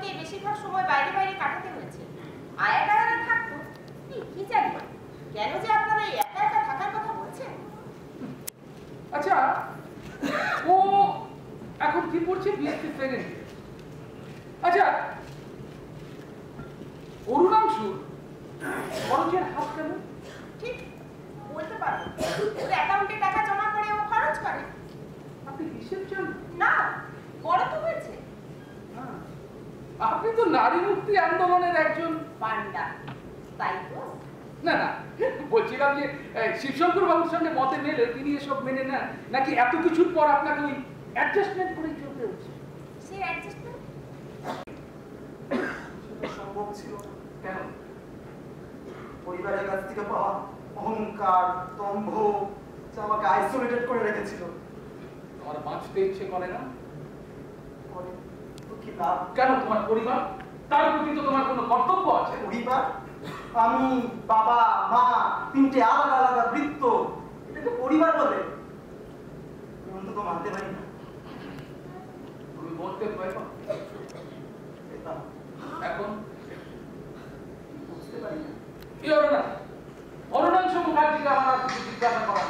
আমাকে বেশিরভাগ সময় বাইরে বাইরে কাটাতে হয়েছে। আয়াটা থাকতো কি জানি কেন যে আপনারা একা একা থাকার কথা বলছেন। আচ্ছা, ও এখন কি পড়ছে? BSc second. আচ্ছা, অরুণাংশু খরচের হাত কেন? ঠিক বলতে পারবো, ওর অ্যাকাউন্টে টাকা জমা করে ও খরচ করে। আপনি হিসেব চান না, বড় তো হয়েছে। আপনি তো নারী মুক্তি আন্দোলনের একজন পান্ডা, তাই তো? না না, বলছিলাম যে শিবশঙ্কর বাবুর সঙ্গে মতে মেলে তিনি এসব মেনে নেন, নাকি এত কিছুর পর আপনাকে ওই অ্যাডজাস্টমেন্ট করে চলতে হচ্ছে? সেই অ্যাডজাস্টমেন্ট সম্ভব ছিল কেন? পরিবারের কাছ থেকে পাওয়া অহংকার, দম্ভ যা আমাকে আইসোলেটেড করে রেখেছিল। তোমার বাঁচতে ইচ্ছে করে না? তো কি লাভ? কেন? তোমার পরিবার, তার প্রতি তো তোমার কোনো কর্তব্য আছে। পরিবার, আমি, বাবা, মা, তিনটে আলাদা আলাদা বৃত্ত, এটাকে পরিবার বলে? অন্তত মানতে পারি না। তুমি বলতে ভয় পাও? এখন বুঝতে পারি না। কি হবে না? অরুণাংশু মুখার্জিকে আমার কিছু জিজ্ঞাসা করা